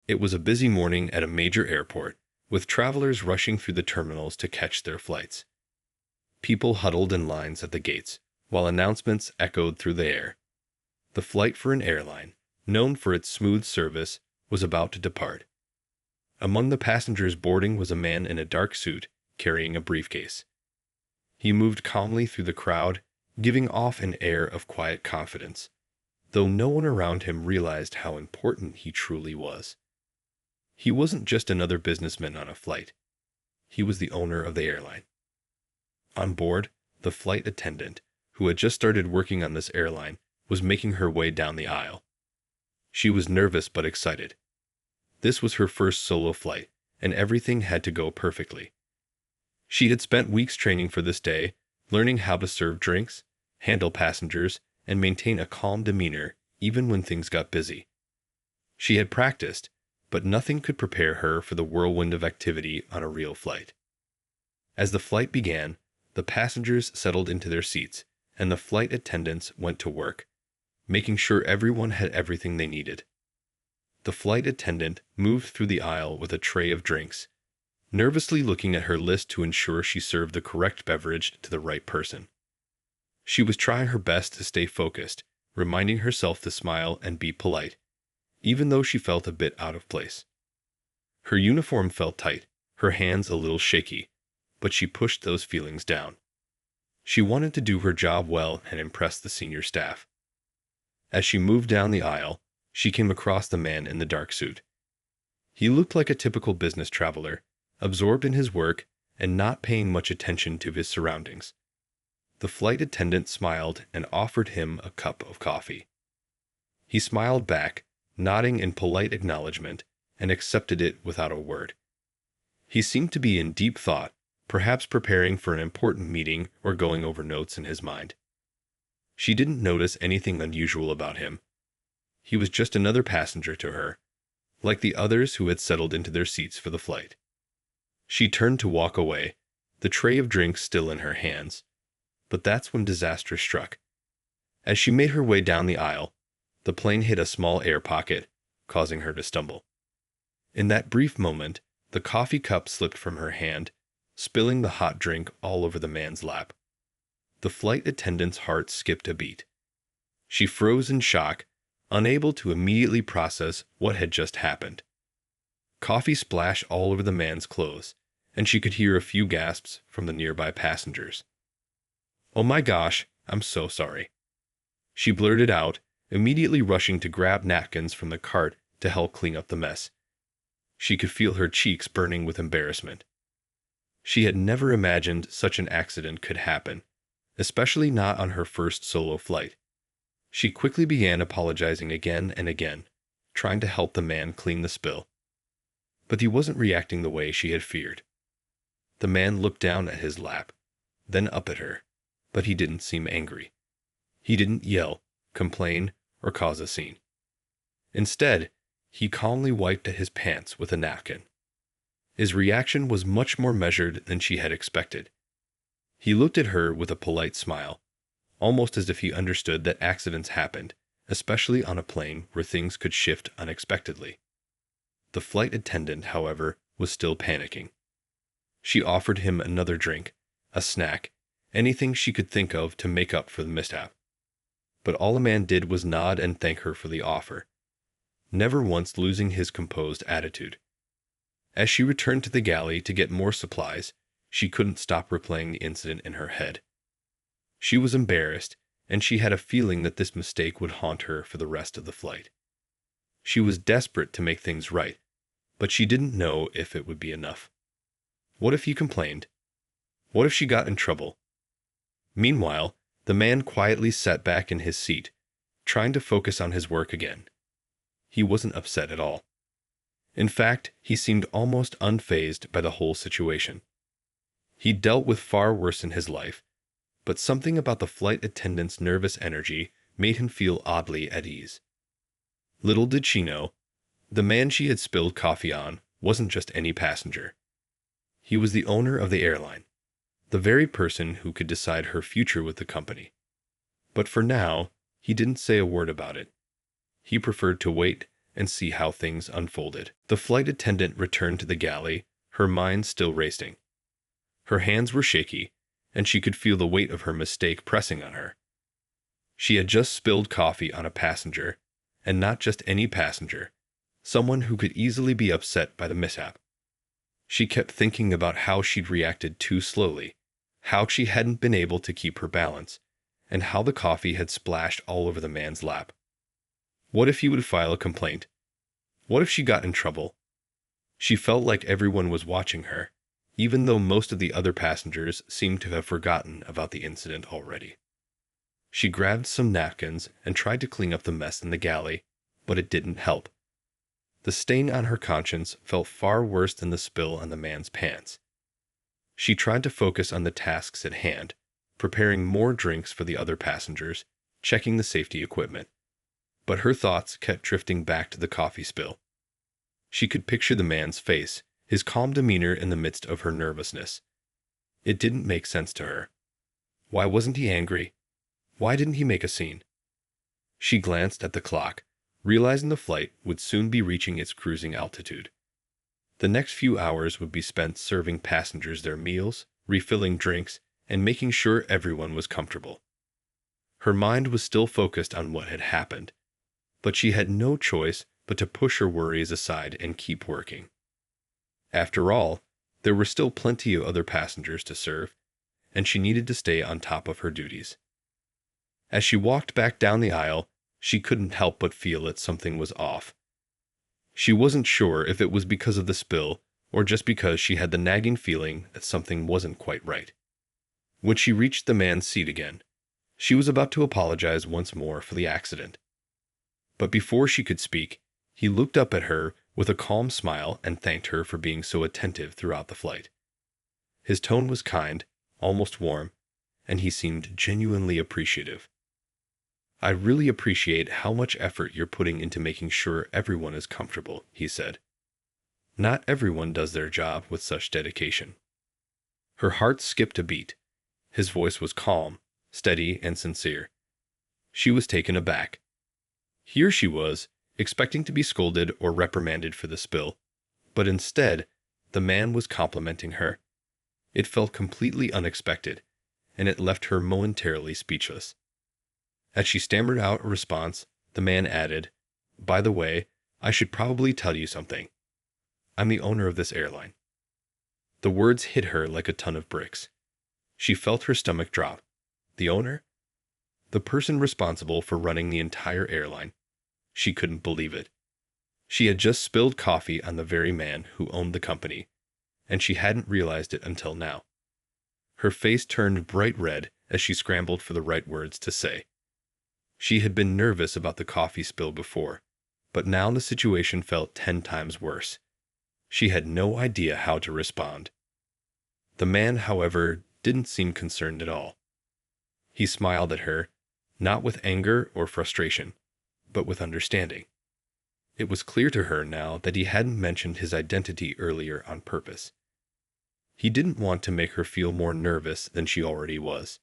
It was a busy morning at a major airport, with travelers rushing through the terminals to catch their flights. People huddled in lines at the gates, while announcements echoed through the air. The flight for an airline, known for its smooth service, was about to depart. Among the passengers boarding was a man in a dark suit, carrying a briefcase. He moved calmly through the crowd, giving off an air of quiet confidence, though no one around him realized how important he truly was. He wasn't just another businessman on a flight. He was the owner of the airline. On board, the flight attendant, who had just started working on this airline, was making her way down the aisle. She was nervous but excited. This was her first solo flight, and everything had to go perfectly. She had spent weeks training for this day, learning how to serve drinks, handle passengers, and maintain a calm demeanor even when things got busy. She had practiced, but nothing could prepare her for the whirlwind of activity on a real flight. As the flight began, the passengers settled into their seats, and the flight attendants went to work, making sure everyone had everything they needed. The flight attendant moved through the aisle with a tray of drinks, nervously looking at her list to ensure she served the correct beverage to the right person. She was trying her best to stay focused, reminding herself to smile and be polite, even though she felt a bit out of place. Her uniform felt tight, her hands a little shaky, but she pushed those feelings down. She wanted to do her job well and impress the senior staff. As she moved down the aisle, she came across the man in the dark suit. He looked like a typical business traveler, absorbed in his work and not paying much attention to his surroundings. The flight attendant smiled and offered him a cup of coffee. He smiled back, nodding in polite acknowledgement, and accepted it without a word. He seemed to be in deep thought, perhaps preparing for an important meeting or going over notes in his mind. She didn't notice anything unusual about him. He was just another passenger to her, like the others who had settled into their seats for the flight. She turned to walk away, the tray of drinks still in her hands. But that's when disaster struck. As she made her way down the aisle, the plane hit a small air pocket, causing her to stumble. In that brief moment, the coffee cup slipped from her hand, spilling the hot drink all over the man's lap. The flight attendant's heart skipped a beat. She froze in shock, unable to immediately process what had just happened. Coffee splashed all over the man's clothes, and she could hear a few gasps from the nearby passengers. "Oh my gosh, I'm so sorry," she blurted out, immediately rushing to grab napkins from the cart to help clean up the mess. She could feel her cheeks burning with embarrassment. She had never imagined such an accident could happen, especially not on her first solo flight. She quickly began apologizing again and again, trying to help the man clean the spill. But he wasn't reacting the way she had feared. The man looked down at his lap, then up at her, but he didn't seem angry. He didn't yell, complain, or cause a scene. Instead, he calmly wiped at his pants with a napkin. His reaction was much more measured than she had expected. He looked at her with a polite smile, almost as if he understood that accidents happened, especially on a plane where things could shift unexpectedly. The flight attendant, however, was still panicking. She offered him another drink, a snack, anything she could think of to make up for the mishap. But all the man did was nod and thank her for the offer, never once losing his composed attitude. As she returned to the galley to get more supplies, she couldn't stop replaying the incident in her head. She was embarrassed, and she had a feeling that this mistake would haunt her for the rest of the flight. She was desperate to make things right, but she didn't know if it would be enough. What if he complained? What if she got in trouble? Meanwhile, the man quietly sat back in his seat, trying to focus on his work again. He wasn't upset at all. In fact, he seemed almost unfazed by the whole situation. He'd dealt with far worse in his life, but something about the flight attendant's nervous energy made him feel oddly at ease. Little did she know, the man she had spilled coffee on wasn't just any passenger. He was the owner of the airline, the very person who could decide her future with the company. But for now, he didn't say a word about it. He preferred to wait and see how things unfolded. The flight attendant returned to the galley, her mind still racing. Her hands were shaky, and she could feel the weight of her mistake pressing on her. She had just spilled coffee on a passenger, and not just any passenger, someone who could easily be upset by the mishap. She kept thinking about how she'd reacted too slowly, how she hadn't been able to keep her balance, and how the coffee had splashed all over the man's lap. What if he would file a complaint? What if she got in trouble? She felt like everyone was watching her, even though most of the other passengers seemed to have forgotten about the incident already. She grabbed some napkins and tried to clean up the mess in the galley, but it didn't help. The stain on her conscience felt far worse than the spill on the man's pants. She tried to focus on the tasks at hand, preparing more drinks for the other passengers, checking the safety equipment. But her thoughts kept drifting back to the coffee spill. She could picture the man's face, his calm demeanor in the midst of her nervousness. It didn't make sense to her. Why wasn't he angry? Why didn't he make a scene? She glanced at the clock, realizing the flight would soon be reaching its cruising altitude. The next few hours would be spent serving passengers their meals, refilling drinks, and making sure everyone was comfortable. Her mind was still focused on what had happened, but she had no choice but to push her worries aside and keep working. After all, there were still plenty of other passengers to serve, and she needed to stay on top of her duties. As she walked back down the aisle, she couldn't help but feel that something was off. She wasn't sure if it was because of the spill or just because she had the nagging feeling that something wasn't quite right. When she reached the man's seat again, she was about to apologize once more for the accident. But before she could speak, he looked up at her with a calm smile and thanked her for being so attentive throughout the flight. His tone was kind, almost warm, and he seemed genuinely appreciative. "I really appreciate how much effort you're putting into making sure everyone is comfortable," he said. Not everyone does their job with such dedication. Her heart skipped a beat. His voice was calm, steady, and sincere. She was taken aback. Here she was, expecting to be scolded or reprimanded for the spill, but instead, the man was complimenting her. It felt completely unexpected, and it left her momentarily speechless. As she stammered out a response, the man added, "By the way, I should probably tell you something. I'm the owner of this airline." The words hit her like a ton of bricks. She felt her stomach drop. The owner? The person responsible for running the entire airline. She couldn't believe it. She had just spilled coffee on the very man who owned the company, and she hadn't realized it until now. Her face turned bright red as she scrambled for the right words to say. She had been nervous about the coffee spill before, but now the situation felt 10 times worse. She had no idea how to respond. The man, however, didn't seem concerned at all. He smiled at her, not with anger or frustration, but with understanding. It was clear to her now that he hadn't mentioned his identity earlier on purpose. He didn't want to make her feel more nervous than she already was.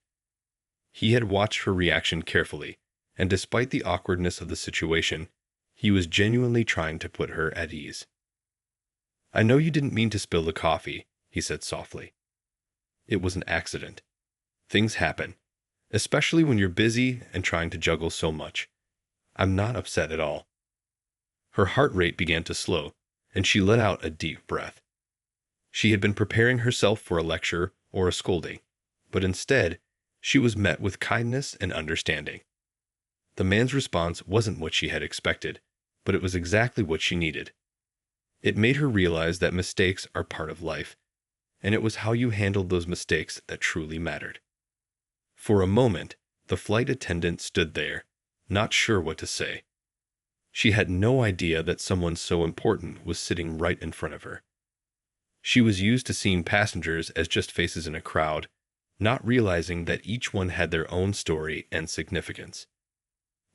He had watched her reaction carefully, and despite the awkwardness of the situation, he was genuinely trying to put her at ease. "I know you didn't mean to spill the coffee," he said softly. "It was an accident. Things happen, especially when you're busy and trying to juggle so much. I'm not upset at all." Her heart rate began to slow, and she let out a deep breath. She had been preparing herself for a lecture or a scolding, but instead, she was met with kindness and understanding. The man's response wasn't what she had expected, but it was exactly what she needed. It made her realize that mistakes are part of life, and it was how you handled those mistakes that truly mattered. For a moment, the flight attendant stood there, not sure what to say. She had no idea that someone so important was sitting right in front of her. She was used to seeing passengers as just faces in a crowd, not realizing that each one had their own story and significance.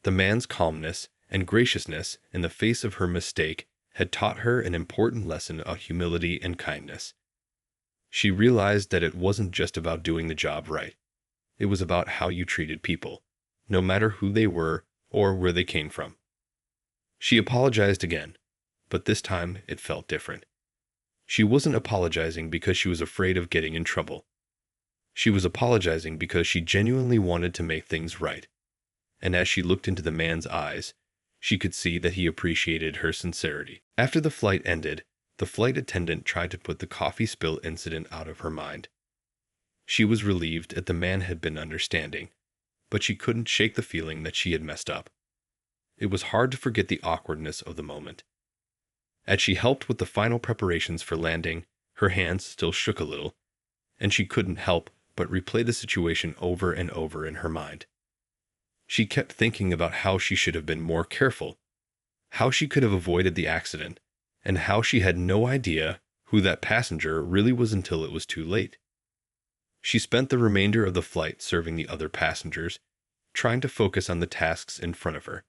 The man's calmness and graciousness in the face of her mistake had taught her an important lesson of humility and kindness. She realized that it wasn't just about doing the job right. It was about how you treated people, no matter who they were or where they came from. She apologized again, but this time it felt different. She wasn't apologizing because she was afraid of getting in trouble. She was apologizing because she genuinely wanted to make things right. And as she looked into the man's eyes, she could see that he appreciated her sincerity. After the flight ended, the flight attendant tried to put the coffee spill incident out of her mind. She was relieved that the man had been understanding, but she couldn't shake the feeling that she had messed up. It was hard to forget the awkwardness of the moment. As she helped with the final preparations for landing, her hands still shook a little, and she couldn't help but replay the situation over and over in her mind. She kept thinking about how she should have been more careful, how she could have avoided the accident, and how she had no idea who that passenger really was until it was too late. She spent the remainder of the flight serving the other passengers, trying to focus on the tasks in front of her.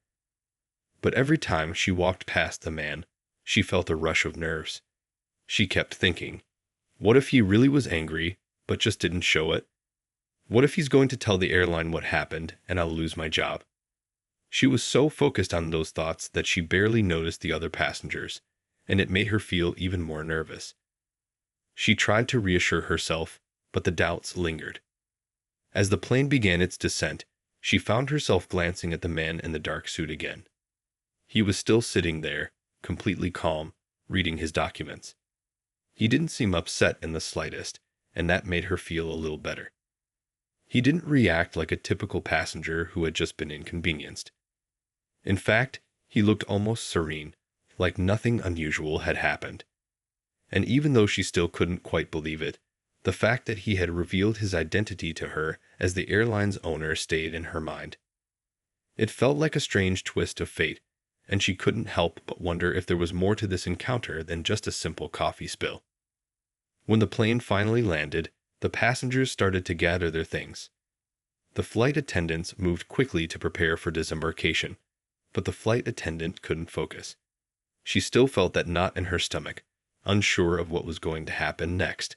But every time she walked past the man, she felt a rush of nerves. She kept thinking, what if he really was angry, but just didn't show it? What if he's going to tell the airline what happened, and I'll lose my job? She was so focused on those thoughts that she barely noticed the other passengers, and it made her feel even more nervous. She tried to reassure herself, but the doubts lingered. As the plane began its descent, she found herself glancing at the man in the dark suit again. He was still sitting there, completely calm, reading his documents. He didn't seem upset in the slightest, and that made her feel a little better. He didn't react like a typical passenger who had just been inconvenienced. In fact, he looked almost serene, like nothing unusual had happened. And even though she still couldn't quite believe it, the fact that he had revealed his identity to her as the airline's owner stayed in her mind. It felt like a strange twist of fate, and she couldn't help but wonder if there was more to this encounter than just a simple coffee spill. When the plane finally landed, the passengers started to gather their things. The flight attendants moved quickly to prepare for disembarkation, but the flight attendant couldn't focus. She still felt that knot in her stomach, unsure of what was going to happen next.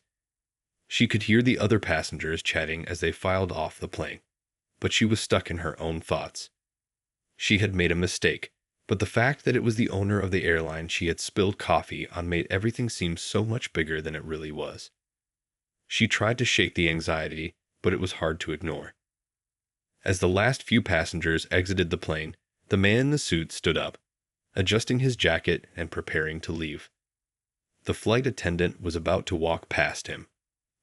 She could hear the other passengers chatting as they filed off the plane, but she was stuck in her own thoughts. She had made a mistake, but the fact that it was the owner of the airline she had spilled coffee on made everything seem so much bigger than it really was. She tried to shake the anxiety, but it was hard to ignore. As the last few passengers exited the plane, the man in the suit stood up, adjusting his jacket and preparing to leave. The flight attendant was about to walk past him,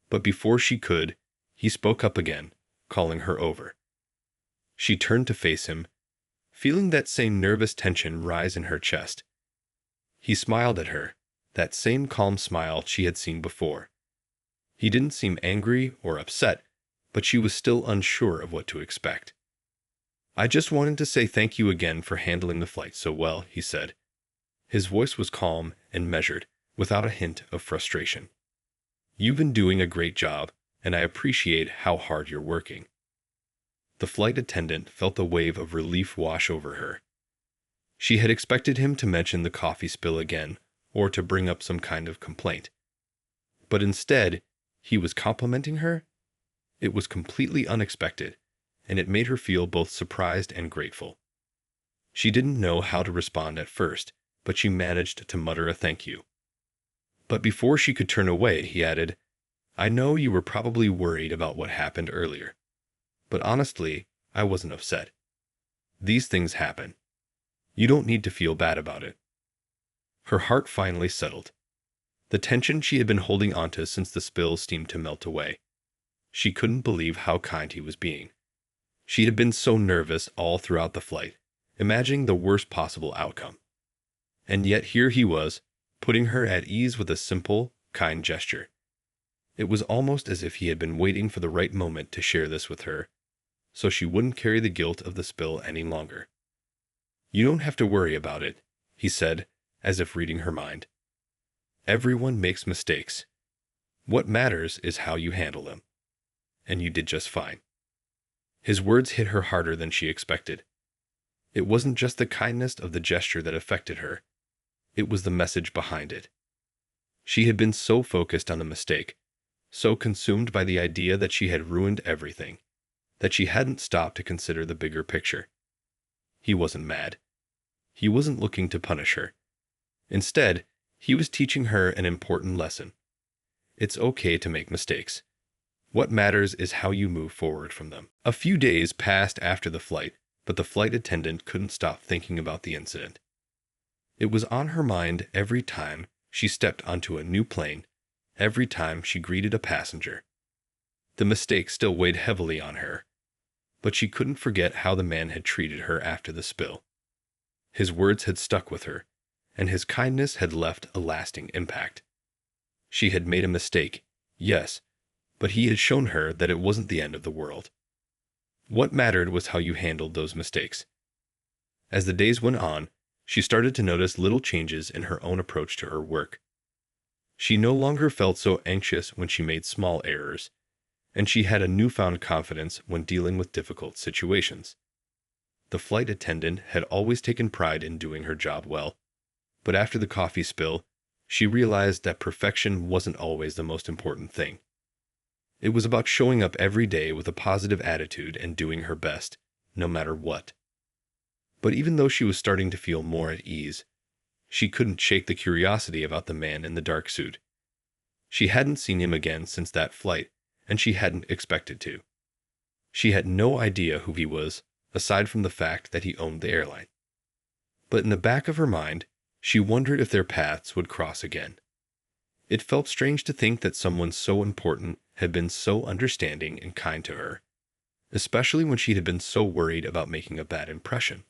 but before she could, he spoke up again, calling her over. She turned to face him, feeling that same nervous tension rise in her chest. He smiled at her, that same calm smile she had seen before. He didn't seem angry or upset, but she was still unsure of what to expect. "I just wanted to say thank you again for handling the flight so well," he said. His voice was calm and measured, without a hint of frustration. "You've been doing a great job, and I appreciate how hard you're working." The flight attendant felt a wave of relief wash over her. She had expected him to mention the coffee spill again, or to bring up some kind of complaint. But instead, he was complimenting her? It was completely unexpected, and it made her feel both surprised and grateful. She didn't know how to respond at first, but she managed to mutter a thank you. But before she could turn away, he added, "I know you were probably worried about what happened earlier. But honestly, I wasn't upset. These things happen. You don't need to feel bad about it." Her heart finally settled. The tension she had been holding onto since the spill seemed to melt away. She couldn't believe how kind he was being. She had been so nervous all throughout the flight, imagining the worst possible outcome. And yet here he was, putting her at ease with a simple, kind gesture. It was almost as if he had been waiting for the right moment to share this with her, so she wouldn't carry the guilt of the spill any longer. "You don't have to worry about it," he said, as if reading her mind. "Everyone makes mistakes. What matters is how you handle them. And you did just fine." His words hit her harder than she expected. It wasn't just the kindness of the gesture that affected her. It was the message behind it. She had been so focused on the mistake, so consumed by the idea that she had ruined everything, that she hadn't stopped to consider the bigger picture. He wasn't mad. He wasn't looking to punish her. Instead, he was teaching her an important lesson. It's okay to make mistakes. What matters is how you move forward from them. A few days passed after the flight, but the flight attendant couldn't stop thinking about the incident. It was on her mind every time she stepped onto a new plane, every time she greeted a passenger. The mistake still weighed heavily on her, but she couldn't forget how the man had treated her after the spill. His words had stuck with her, and his kindness had left a lasting impact. She had made a mistake, yes, but he had shown her that it wasn't the end of the world. What mattered was how you handled those mistakes. As the days went on, she started to notice little changes in her own approach to her work. She no longer felt so anxious when she made small errors, and she had a newfound confidence when dealing with difficult situations. The flight attendant had always taken pride in doing her job well, but after the coffee spill, she realized that perfection wasn't always the most important thing. It was about showing up every day with a positive attitude and doing her best, no matter what. But even though she was starting to feel more at ease, she couldn't shake the curiosity about the man in the dark suit. She hadn't seen him again since that flight, and she hadn't expected to. She had no idea who he was, aside from the fact that he owned the airline. But in the back of her mind, she wondered if their paths would cross again. It felt strange to think that someone so important had been so understanding and kind to her, especially when she had been so worried about making a bad impression.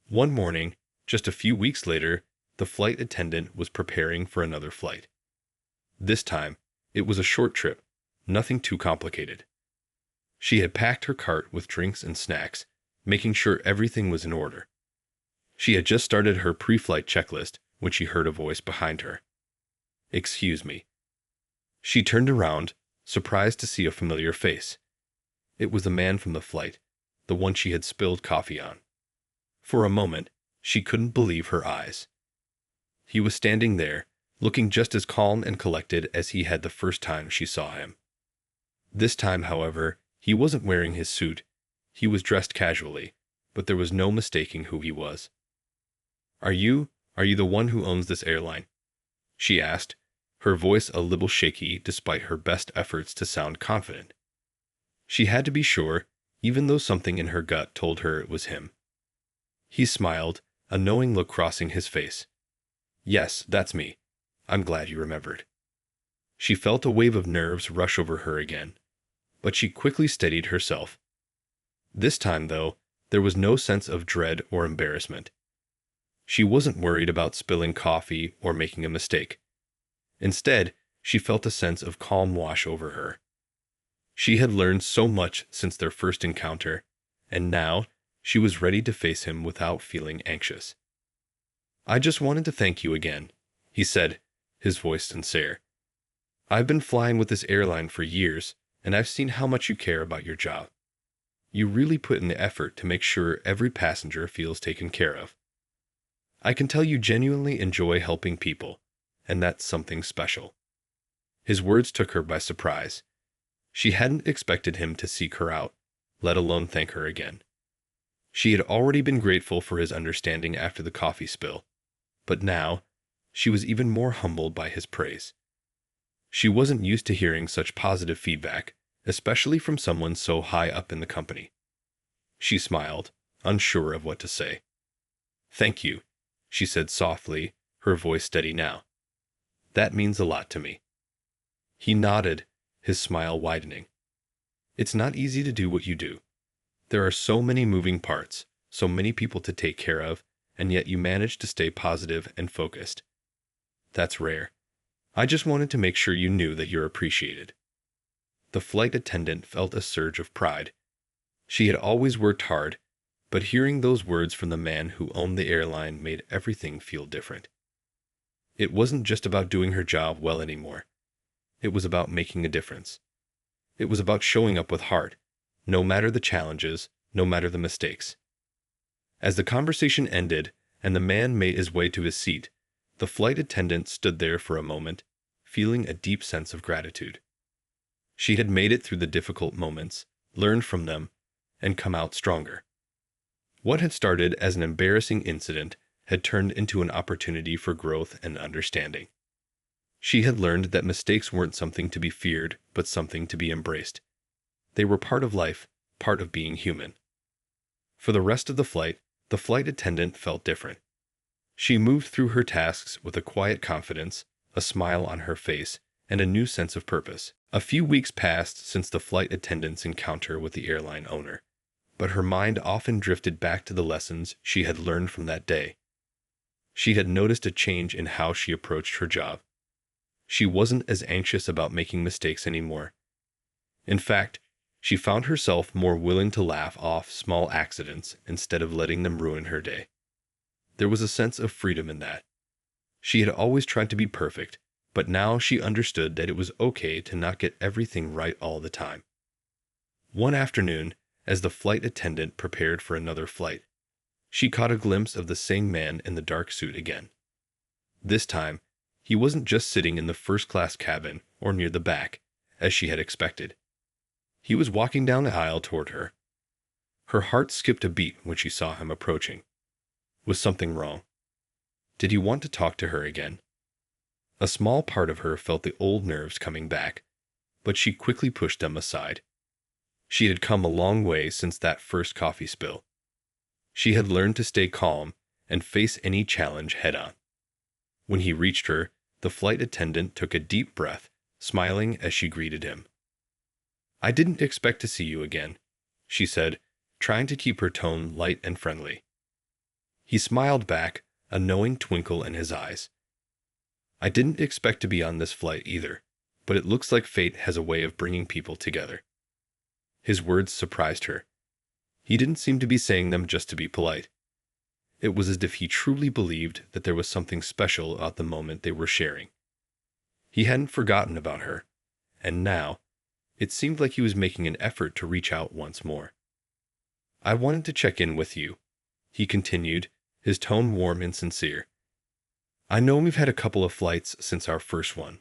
One morning, just a few weeks later, the flight attendant was preparing for another flight. This time, it was a short trip, nothing too complicated. She had packed her cart with drinks and snacks, making sure everything was in order. She had just started her pre-flight checklist when she heard a voice behind her. "Excuse me." She turned around, surprised to see a familiar face. It was the man from the flight, the one she had spilled coffee on. For a moment, she couldn't believe her eyes. He was standing there, looking just as calm and collected as he had the first time she saw him. This time, however, he wasn't wearing his suit. He was dressed casually, but there was no mistaking who he was. Are you the one who owns this airline?" she asked, her voice a little shaky despite her best efforts to sound confident. She had to be sure, even though something in her gut told her it was him. He smiled, a knowing look crossing his face. "Yes, that's me. I'm glad you remembered." She felt a wave of nerves rush over her again, but she quickly steadied herself. This time, though, there was no sense of dread or embarrassment. She wasn't worried about spilling coffee or making a mistake. Instead, she felt a sense of calm wash over her. She had learned so much since their first encounter, and now she was ready to face him without feeling anxious. "I just wanted to thank you again," he said, his voice sincere. "I've been flying with this airline for years, and I've seen how much you care about your job. You really put in the effort to make sure every passenger feels taken care of. I can tell you genuinely enjoy helping people, and that's something special." His words took her by surprise. She hadn't expected him to seek her out, let alone thank her again. She had already been grateful for his understanding after the coffee spill, but now she was even more humbled by his praise. She wasn't used to hearing such positive feedback, especially from someone so high up in the company. She smiled, unsure of what to say. "Thank you," she said softly, her voice steady now. "That means a lot to me." He nodded, his smile widening. "It's not easy to do what you do. There are so many moving parts, so many people to take care of, and yet you manage to stay positive and focused. That's rare. I just wanted to make sure you knew that you're appreciated." The flight attendant felt a surge of pride. She had always worked hard, but hearing those words from the man who owned the airline made everything feel different. It wasn't just about doing her job well anymore. It was about making a difference. It was about showing up with heart, no matter the challenges, no matter the mistakes. As the conversation ended and the man made his way to his seat, the flight attendant stood there for a moment, feeling a deep sense of gratitude. She had made it through the difficult moments, learned from them, and come out stronger. What had started as an embarrassing incident had turned into an opportunity for growth and understanding. She had learned that mistakes weren't something to be feared, but something to be embraced. They were part of life, part of being human. For the rest of the flight attendant felt different. She moved through her tasks with a quiet confidence, a smile on her face, and a new sense of purpose. A few weeks passed since the flight attendant's encounter with the airline owner, but her mind often drifted back to the lessons she had learned from that day. She had noticed a change in how she approached her job. She wasn't as anxious about making mistakes anymore. In fact, she found herself more willing to laugh off small accidents instead of letting them ruin her day. There was a sense of freedom in that. She had always tried to be perfect, but now she understood that it was okay to not get everything right all the time. One afternoon, as the flight attendant prepared for another flight, she caught a glimpse of the same man in the dark suit again. This time, he wasn't just sitting in the first-class cabin or near the back, as she had expected. He was walking down the aisle toward her. Her heart skipped a beat when she saw him approaching. Was something wrong? Did he want to talk to her again? A small part of her felt the old nerves coming back, but she quickly pushed them aside. She had come a long way since that first coffee spill. She had learned to stay calm and face any challenge head-on. When he reached her, the flight attendant took a deep breath, smiling as she greeted him. "I didn't expect to see you again," she said, trying to keep her tone light and friendly. He smiled back, a knowing twinkle in his eyes. "I didn't expect to be on this flight either, but it looks like fate has a way of bringing people together." His words surprised her. He didn't seem to be saying them just to be polite. It was as if he truly believed that there was something special about the moment they were sharing. He hadn't forgotten about her, and now, it seemed like he was making an effort to reach out once more. "I wanted to check in with you," he continued, his tone warm and sincere. "I know we've had a couple of flights since our first one,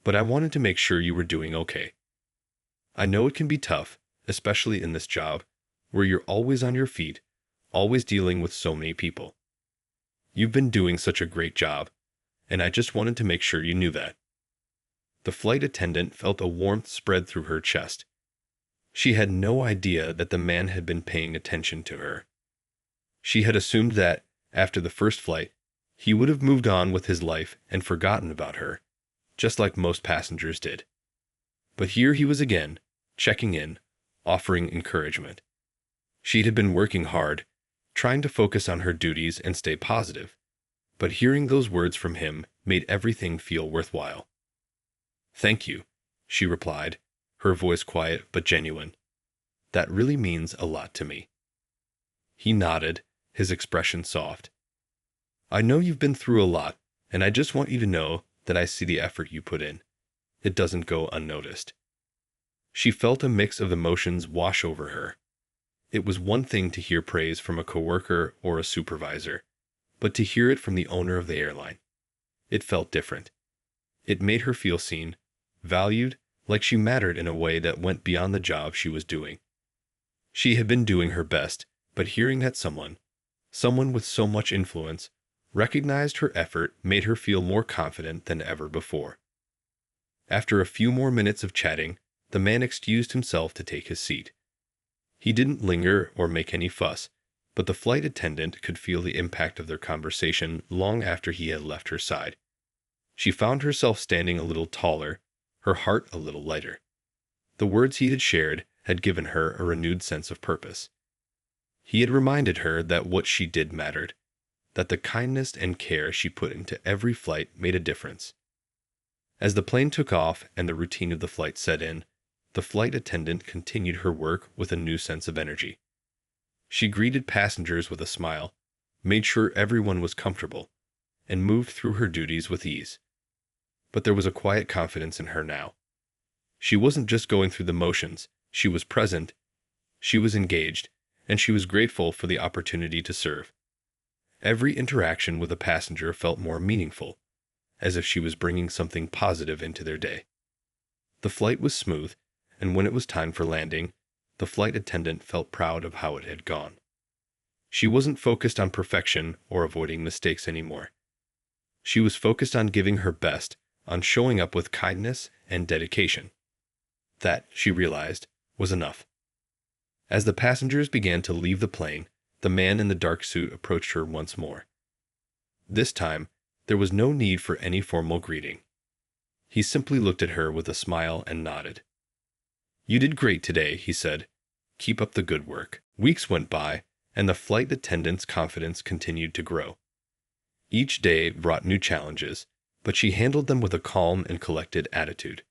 but I wanted to make sure you were doing okay. I know it can be tough, especially in this job, where you're always on your feet, always dealing with so many people. You've been doing such a great job, and I just wanted to make sure you knew that." The flight attendant felt a warmth spread through her chest. She had no idea that the man had been paying attention to her. She had assumed that, after the first flight, he would have moved on with his life and forgotten about her, just like most passengers did. But here he was again, checking in, offering encouragement. She had been working hard, trying to focus on her duties and stay positive, but hearing those words from him made everything feel worthwhile. "Thank you," she replied, her voice quiet but genuine. "That really means a lot to me." He nodded, his expression soft. "I know you've been through a lot, and I just want you to know that I see the effort you put in. It doesn't go unnoticed." She felt a mix of emotions wash over her. It was one thing to hear praise from a coworker or a supervisor, but to hear it from the owner of the airline, it felt different. It made her feel seen, valued, like she mattered in a way that went beyond the job she was doing. She had been doing her best, but hearing that someone with so much influence, recognized her effort made her feel more confident than ever before. After a few more minutes of chatting, the man excused himself to take his seat. He didn't linger or make any fuss, but the flight attendant could feel the impact of their conversation long after he had left her side. She found herself standing a little taller, her heart a little lighter. The words he had shared had given her a renewed sense of purpose. He had reminded her that what she did mattered, that the kindness and care she put into every flight made a difference. As the plane took off and the routine of the flight set in, the flight attendant continued her work with a new sense of energy. She greeted passengers with a smile, made sure everyone was comfortable, and moved through her duties with ease. But there was a quiet confidence in her now. She wasn't just going through the motions, she was present, she was engaged, and she was grateful for the opportunity to serve. Every interaction with a passenger felt more meaningful, as if she was bringing something positive into their day. The flight was smooth, and when it was time for landing, the flight attendant felt proud of how it had gone. She wasn't focused on perfection or avoiding mistakes anymore. She was focused on giving her best, on showing up with kindness and dedication. That, she realized, was enough. As the passengers began to leave the plane, the man in the dark suit approached her once more. This time, there was no need for any formal greeting. He simply looked at her with a smile and nodded. "You did great today," he said. "Keep up the good work." Weeks went by, and the flight attendant's confidence continued to grow. Each day brought new challenges, but she handled them with a calm and collected attitude.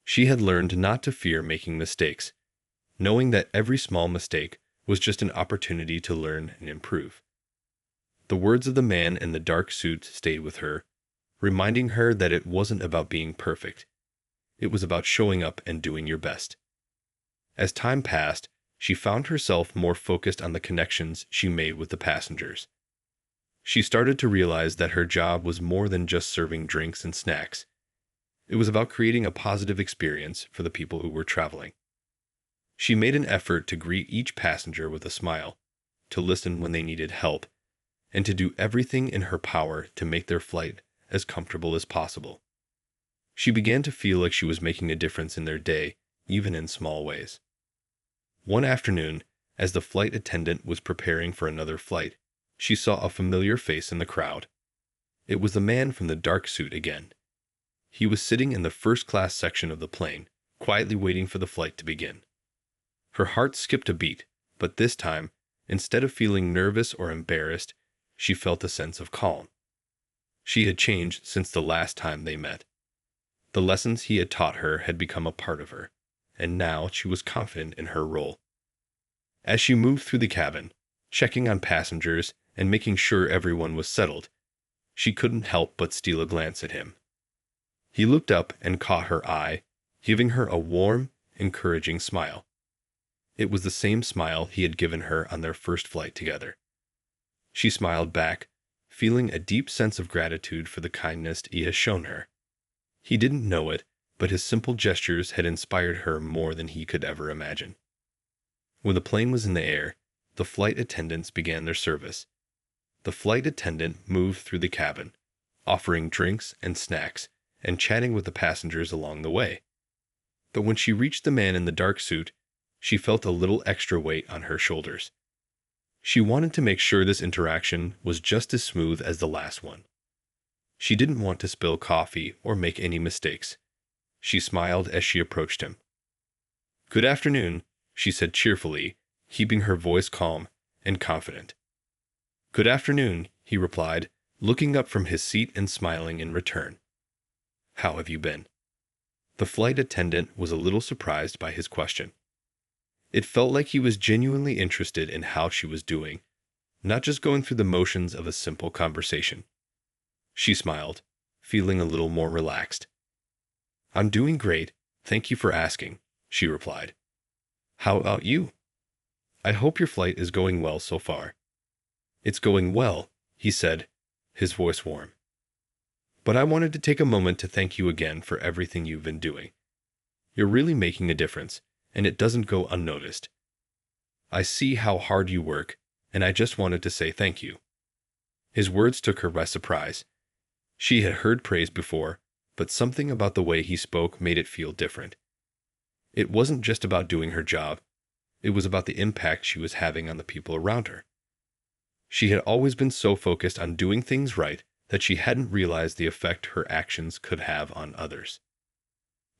She had learned not to fear making mistakes, knowing that every small mistake was just an opportunity to learn and improve. The words of the man in the dark suit stayed with her, reminding her that it wasn't about being perfect. It was about showing up and doing your best. As time passed, she found herself more focused on the connections she made with the passengers. She started to realize that her job was more than just serving drinks and snacks. It was about creating a positive experience for the people who were traveling. She made an effort to greet each passenger with a smile, to listen when they needed help, and to do everything in her power to make their flight as comfortable as possible. She began to feel like she was making a difference in their day, even in small ways. One afternoon, as the flight attendant was preparing for another flight, she saw a familiar face in the crowd. It was the man from the dark suit again. He was sitting in the first-class section of the plane, quietly waiting for the flight to begin. Her heart skipped a beat, but this time, instead of feeling nervous or embarrassed, she felt a sense of calm. She had changed since the last time they met. The lessons he had taught her had become a part of her, and now she was confident in her role. As she moved through the cabin, checking on passengers and making sure everyone was settled, she couldn't help but steal a glance at him. He looked up and caught her eye, giving her a warm, encouraging smile. It was the same smile he had given her on their first flight together. She smiled back, feeling a deep sense of gratitude for the kindness he had shown her. He didn't know it, but his simple gestures had inspired her more than he could ever imagine. When the plane was in the air, the flight attendants began their service. The flight attendant moved through the cabin, offering drinks and snacks and chatting with the passengers along the way. But when she reached the man in the dark suit, she felt a little extra weight on her shoulders. She wanted to make sure this interaction was just as smooth as the last one. She didn't want to spill coffee or make any mistakes. She smiled as she approached him. "Good afternoon," she said cheerfully, keeping her voice calm and confident. "Good afternoon," he replied, looking up from his seat and smiling in return. "How have you been?" The flight attendant was a little surprised by his question. It felt like he was genuinely interested in how she was doing, not just going through the motions of a simple conversation. She smiled, feeling a little more relaxed. "I'm doing great, thank you for asking," she replied. "How about you? I hope your flight is going well so far." "It's going well," he said, his voice warm. "But I wanted to take a moment to thank you again for everything you've been doing. You're really making a difference, and it doesn't go unnoticed. I see how hard you work, and I just wanted to say thank you." His words took her by surprise. She had heard praise before, but something about the way he spoke made it feel different. It wasn't just about doing her job. It was about the impact she was having on the people around her. She had always been so focused on doing things right that she hadn't realized the effect her actions could have on others.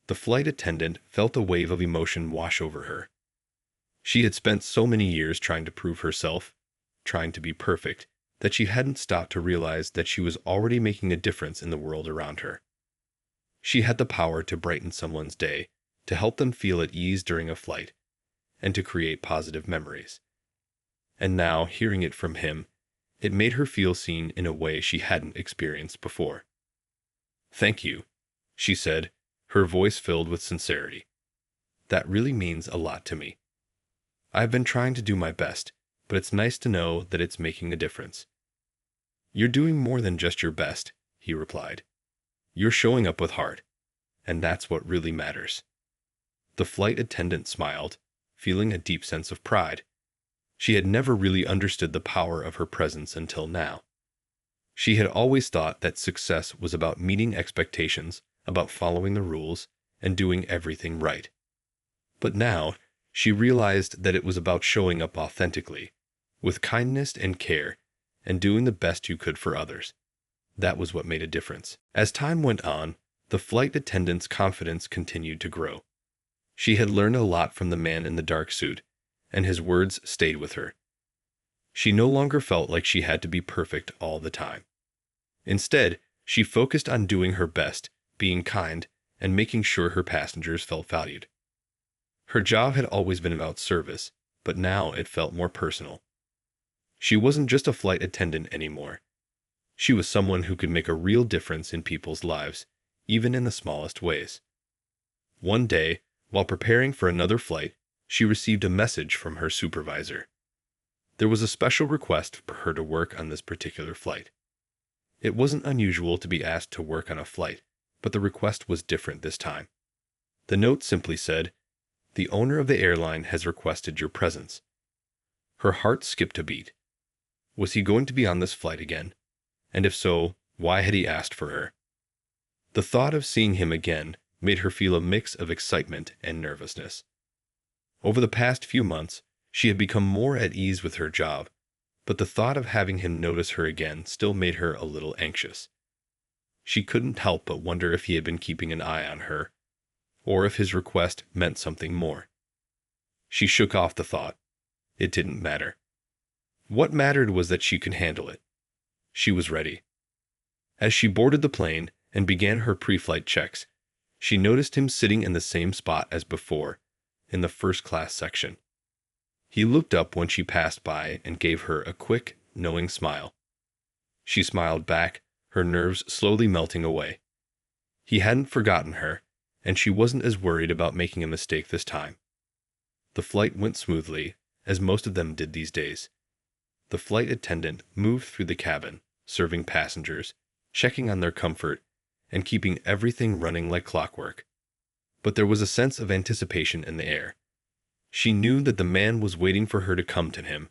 The flight attendant felt a wave of emotion wash over her. She had spent so many years trying to prove herself, trying to be perfect, that she hadn't stopped to realize that she was already making a difference in the world around her. She had the power to brighten someone's day, to help them feel at ease during a flight, and to create positive memories. And now, hearing it from him, it made her feel seen in a way she hadn't experienced before. "Thank you," she said, her voice filled with sincerity. "That really means a lot to me. I've been trying to do my best, but it's nice to know that it's making a difference." "You're doing more than just your best," he replied. "You're showing up with heart, and that's what really matters." The flight attendant smiled, feeling a deep sense of pride. She had never really understood the power of her presence until now. She had always thought that success was about meeting expectations, about following the rules, and doing everything right. But now, she realized that it was about showing up authentically, with kindness and care, and doing the best you could for others. That was what made a difference. As time went on, the flight attendant's confidence continued to grow. She had learned a lot from the man in the dark suit, and his words stayed with her. She no longer felt like she had to be perfect all the time. Instead, she focused on doing her best, being kind, and making sure her passengers felt valued. Her job had always been about service, but now it felt more personal. She wasn't just a flight attendant anymore. She was someone who could make a real difference in people's lives, even in the smallest ways. One day, while preparing for another flight, she received a message from her supervisor. There was a special request for her to work on this particular flight. It wasn't unusual to be asked to work on a flight, but the request was different this time. The note simply said, "The owner of the airline has requested your presence." Her heart skipped a beat. Was he going to be on this flight again? And if so, why had he asked for her? The thought of seeing him again made her feel a mix of excitement and nervousness. Over the past few months, she had become more at ease with her job, but the thought of having him notice her again still made her a little anxious. She couldn't help but wonder if he had been keeping an eye on her, or if his request meant something more. She shook off the thought. It didn't matter. What mattered was that she could handle it. She was ready. As she boarded the plane and began her pre-flight checks, she noticed him sitting in the same spot as before, in the first-class section. He looked up when she passed by and gave her a quick, knowing smile. She smiled back, her nerves slowly melting away. He hadn't forgotten her, and she wasn't as worried about making a mistake this time. The flight went smoothly, as most of them did these days. The flight attendant moved through the cabin, serving passengers, checking on their comfort, and keeping everything running like clockwork. But there was a sense of anticipation in the air. She knew that the man was waiting for her to come to him,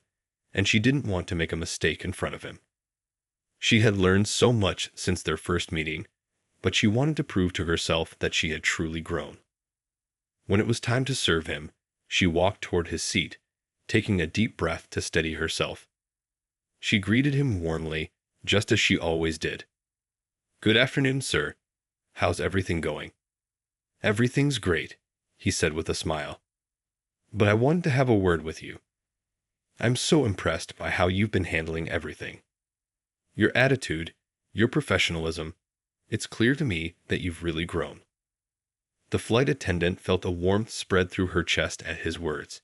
and she didn't want to make a mistake in front of him. She had learned so much since their first meeting, but she wanted to prove to herself that she had truly grown. When it was time to serve him, she walked toward his seat, taking a deep breath to steady herself. She greeted him warmly, just as she always did. "Good afternoon, sir. How's everything going?" "Everything's great," he said with a smile. "But I wanted to have a word with you. I'm so impressed by how you've been handling everything. Your attitude, your professionalism, it's clear to me that you've really grown." The flight attendant felt a warmth spread through her chest at his words.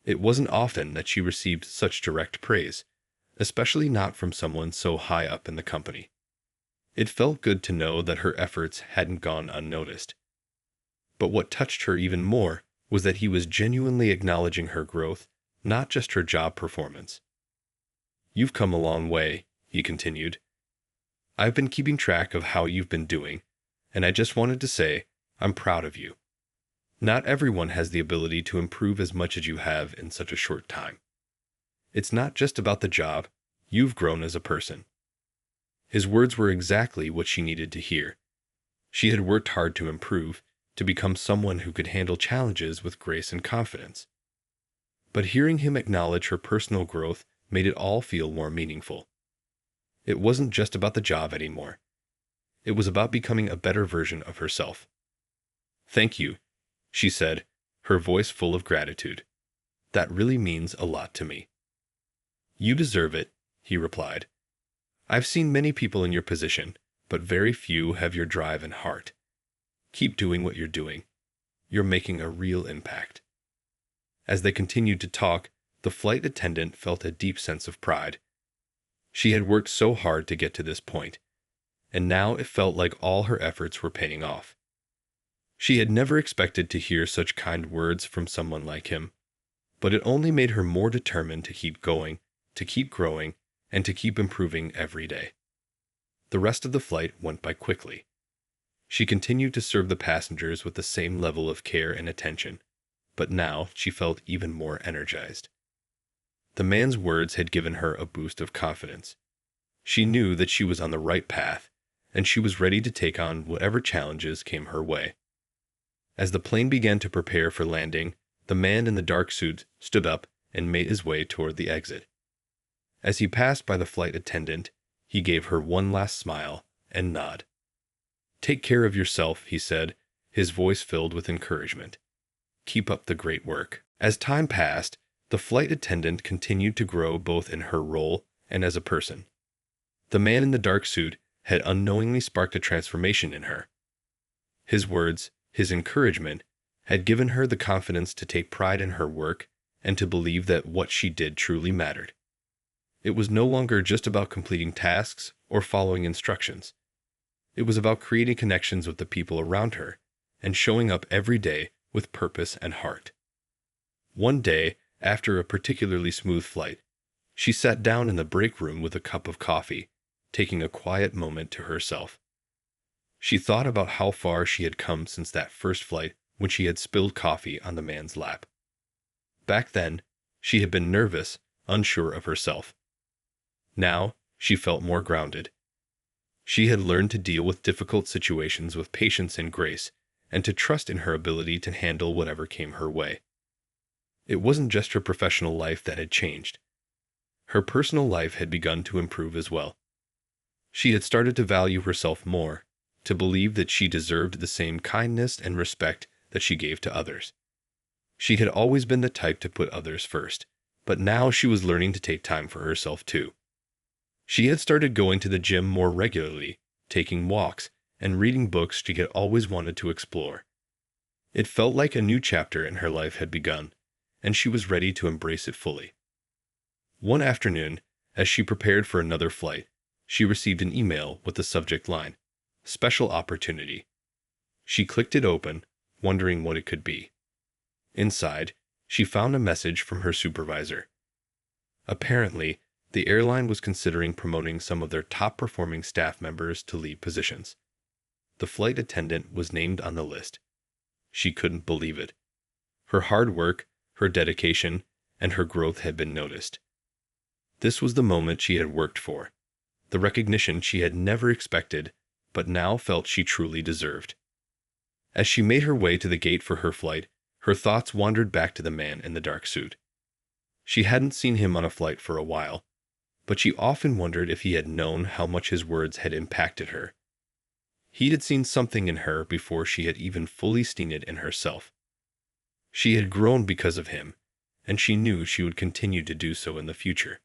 It wasn't often that she received such direct praise, especially not from someone so high up in the company. It felt good to know that her efforts hadn't gone unnoticed. But what touched her even more was that he was genuinely acknowledging her growth, not just her job performance. "You've come a long way," he continued. "I've been keeping track of how you've been doing, and I just wanted to say I'm proud of you. Not everyone has the ability to improve as much as you have in such a short time. It's not just about the job, you've grown as a person." His words were exactly what she needed to hear. She had worked hard to improve, to become someone who could handle challenges with grace and confidence. But hearing him acknowledge her personal growth made it all feel more meaningful. It wasn't just about the job anymore. It was about becoming a better version of herself. "Thank you," she said, her voice full of gratitude. "That really means a lot to me." "You deserve it," he replied. "I've seen many people in your position, but very few have your drive and heart. Keep doing what you're doing. You're making a real impact." As they continued to talk, the flight attendant felt a deep sense of pride. She had worked so hard to get to this point, and now it felt like all her efforts were paying off. She had never expected to hear such kind words from someone like him, but it only made her more determined to keep going, to keep growing, and to keep improving every day. The rest of the flight went by quickly. She continued to serve the passengers with the same level of care and attention, but now she felt even more energized. The man's words had given her a boost of confidence. She knew that she was on the right path, and she was ready to take on whatever challenges came her way. As the plane began to prepare for landing, the man in the dark suit stood up and made his way toward the exit. As he passed by the flight attendant, he gave her one last smile and nod. "Take care of yourself," he said, his voice filled with encouragement. "Keep up the great work." As time passed, the flight attendant continued to grow both in her role and as a person. The man in the dark suit had unknowingly sparked a transformation in her. His words, his encouragement, had given her the confidence to take pride in her work and to believe that what she did truly mattered. It was no longer just about completing tasks or following instructions. It was about creating connections with the people around her and showing up every day with purpose and heart. One day, after a particularly smooth flight, she sat down in the break room with a cup of coffee, taking a quiet moment to herself. She thought about how far she had come since that first flight when she had spilled coffee on the man's lap. Back then, she had been nervous, unsure of herself. Now, she felt more grounded. She had learned to deal with difficult situations with patience and grace, and to trust in her ability to handle whatever came her way. It wasn't just her professional life that had changed. Her personal life had begun to improve as well. She had started to value herself more, to believe that she deserved the same kindness and respect that she gave to others. She had always been the type to put others first, but now she was learning to take time for herself too. She had started going to the gym more regularly, taking walks, and reading books she had always wanted to explore. It felt like a new chapter in her life had begun, and she was ready to embrace it fully. One afternoon, as she prepared for another flight, she received an email with the subject line, "Special Opportunity." She clicked it open, wondering what it could be. Inside, she found a message from her supervisor. Apparently, the airline was considering promoting some of their top-performing staff members to lead positions. The flight attendant was named on the list. She couldn't believe it. Her hard work, her dedication, and her growth had been noticed. This was the moment she had worked for, the recognition she had never expected, but now felt she truly deserved. As she made her way to the gate for her flight, her thoughts wandered back to the man in the dark suit. She hadn't seen him on a flight for a while, but she often wondered if he had known how much his words had impacted her. He had seen something in her before she had even fully seen it in herself. She had grown because of him, and she knew she would continue to do so in the future.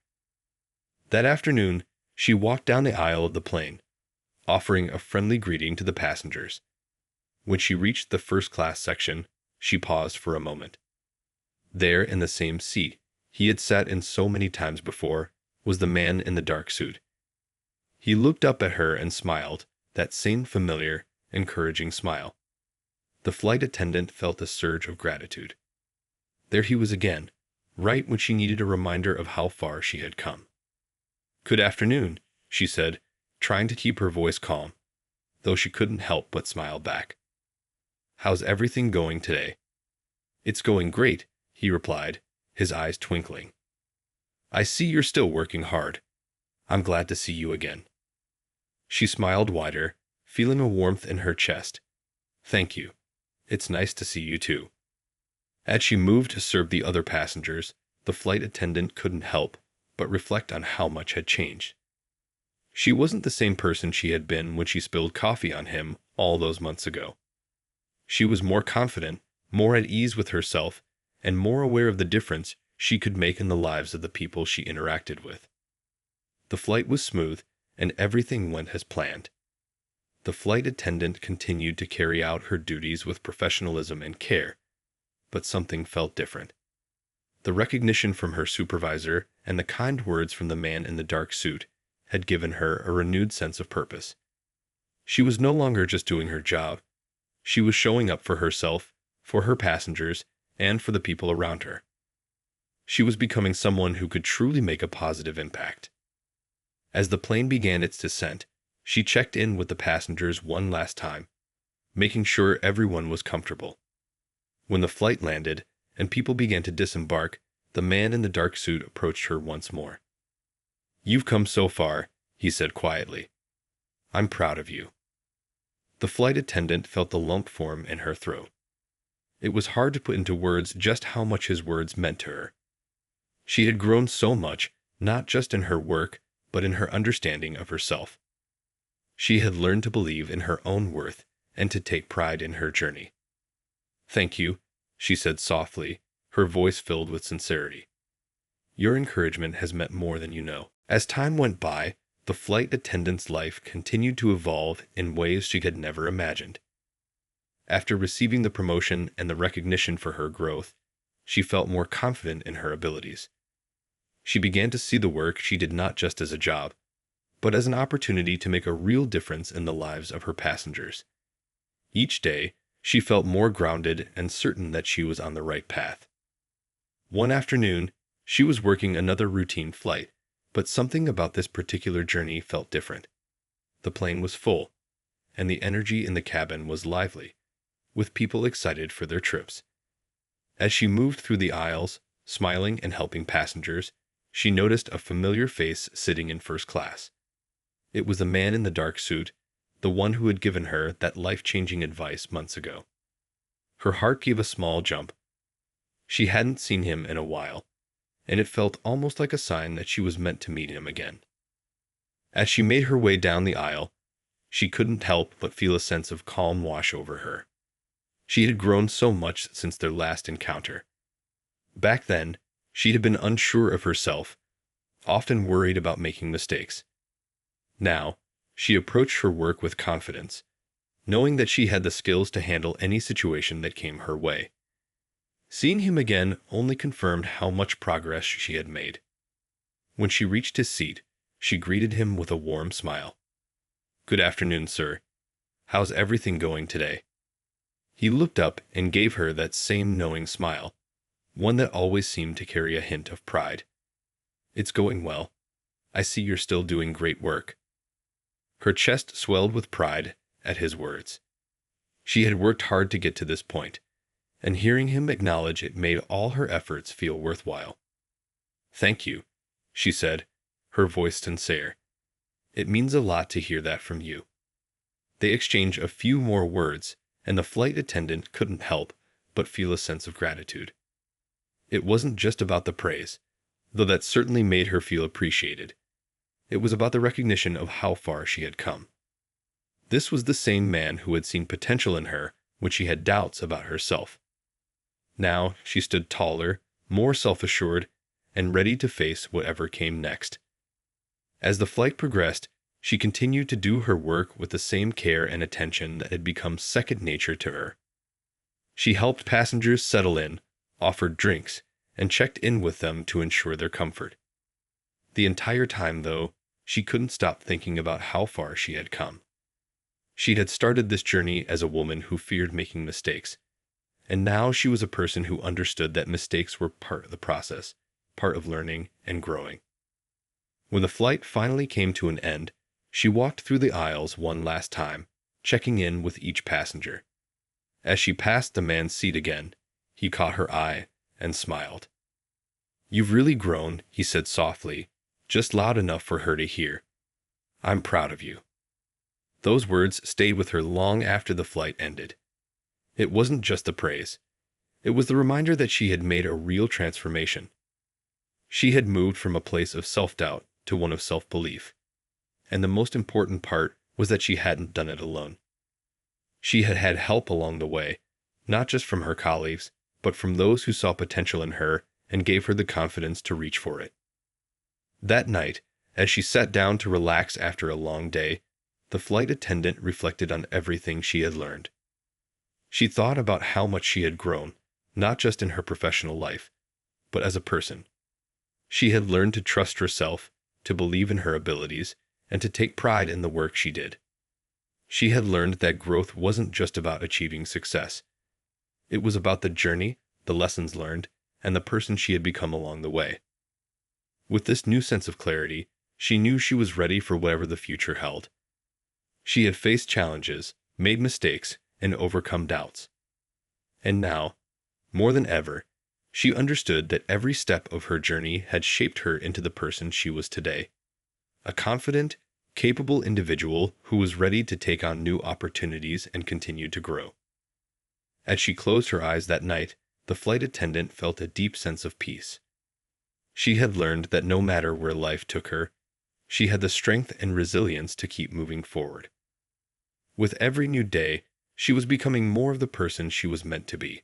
That afternoon, she walked down the aisle of the plane, offering a friendly greeting to the passengers. When she reached the first-class section, she paused for a moment. There, in the same seat he had sat in so many times before, was the man in the dark suit. He looked up at her and smiled, that same familiar, encouraging smile. The flight attendant felt a surge of gratitude. There he was again, right when she needed a reminder of how far she had come. "Good afternoon," she said, trying to keep her voice calm, though she couldn't help but smile back. "How's everything going today?" "It's going great," he replied, his eyes twinkling. "I see you're still working hard. I'm glad to see you again." She smiled wider, feeling a warmth in her chest. "Thank you. It's nice to see you too." As she moved to serve the other passengers, the flight attendant couldn't help but reflect on how much had changed. She wasn't the same person she had been when she spilled coffee on him all those months ago. She was more confident, more at ease with herself, and more aware of the difference she could make in the lives of the people she interacted with. The flight was smooth, and everything went as planned. The flight attendant continued to carry out her duties with professionalism and care, but something felt different. The recognition from her supervisor and the kind words from the man in the dark suit had given her a renewed sense of purpose. She was no longer just doing her job. She was showing up for herself, for her passengers, and for the people around her. She was becoming someone who could truly make a positive impact. As the plane began its descent, she checked in with the passengers one last time, making sure everyone was comfortable. When the flight landed and people began to disembark, The man in the dark suit approached her once more. "You've come so far," he said quietly. "I'm proud of you." The flight attendant felt the lump form in her throat. It was hard to put into words just how much his words meant to her. She had grown so much, not just in her work, but in her understanding of herself. She had learned to believe in her own worth and to take pride in her journey. "Thank you," she said softly, her voice filled with sincerity. "Your encouragement has meant more than you know." As time went by, the flight attendant's life continued to evolve in ways she had never imagined. After receiving the promotion and the recognition for her growth, she felt more confident in her abilities. She began to see the work she did not just as a job, but as an opportunity to make a real difference in the lives of her passengers. Each day, she felt more grounded and certain that she was on the right path. One afternoon, she was working another routine flight, but something about this particular journey felt different. The plane was full, and the energy in the cabin was lively, with people excited for their trips. As she moved through the aisles, smiling and helping passengers, she noticed a familiar face sitting in first class. It was the man in the dark suit, the one who had given her that life-changing advice months ago. Her heart gave a small jump. She hadn't seen him in a while, and it felt almost like a sign that she was meant to meet him again. As she made her way down the aisle, she couldn't help but feel a sense of calm wash over her. She had grown so much since their last encounter. Back then, she had been unsure of herself, often worried about making mistakes. Now, she approached her work with confidence, knowing that she had the skills to handle any situation that came her way. Seeing him again only confirmed how much progress she had made. When she reached his seat, she greeted him with a warm smile. "Good afternoon, sir. How's everything going today?" He looked up and gave her that same knowing smile, one that always seemed to carry a hint of pride. "It's going well. I see you're still doing great work." Her chest swelled with pride at his words. She had worked hard to get to this point, and hearing him acknowledge it made all her efforts feel worthwhile. "Thank you," she said, her voice sincere. "It means a lot to hear that from you." They exchanged a few more words, and the flight attendant couldn't help but feel a sense of gratitude. It wasn't just about the praise, though that certainly made her feel appreciated. It was about the recognition of how far she had come. This was the same man who had seen potential in her when she had doubts about herself. Now she stood taller, more self-assured, and ready to face whatever came next. As the flight progressed, she continued to do her work with the same care and attention that had become second nature to her. She helped passengers settle in, offered drinks, and checked in with them to ensure their comfort. The entire time, though, she couldn't stop thinking about how far she had come. She had started this journey as a woman who feared making mistakes, and now she was a person who understood that mistakes were part of the process, part of learning and growing. When the flight finally came to an end, she walked through the aisles one last time, checking in with each passenger. As she passed the man's seat again, he caught her eye and smiled. "You've really grown," he said softly, just loud enough for her to hear. "I'm proud of you." Those words stayed with her long after the flight ended. It wasn't just the praise. It was the reminder that she had made a real transformation. She had moved from a place of self-doubt to one of self-belief. And the most important part was that she hadn't done it alone. She had had help along the way, not just from her colleagues, but from those who saw potential in her and gave her the confidence to reach for it. That night, as she sat down to relax after a long day, the flight attendant reflected on everything she had learned. She thought about how much she had grown, not just in her professional life, but as a person. She had learned to trust herself, to believe in her abilities, and to take pride in the work she did. She had learned that growth wasn't just about achieving success. It was about the journey, the lessons learned, and the person she had become along the way. With this new sense of clarity, she knew she was ready for whatever the future held. She had faced challenges, made mistakes, and overcome doubts. And now, more than ever, She understood that every step of her journey had shaped her into the person she was today. A confident, capable individual who was ready to take on new opportunities and continue to grow. As she closed her eyes that night, the flight attendant felt a deep sense of peace. She had learned that no matter where life took her, she had the strength and resilience to keep moving forward. With every new day, she was becoming more of the person she was meant to be.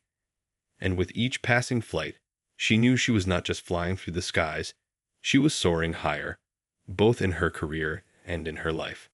And with each passing flight, she knew she was not just flying through the skies, she was soaring higher, both in her career and in her life.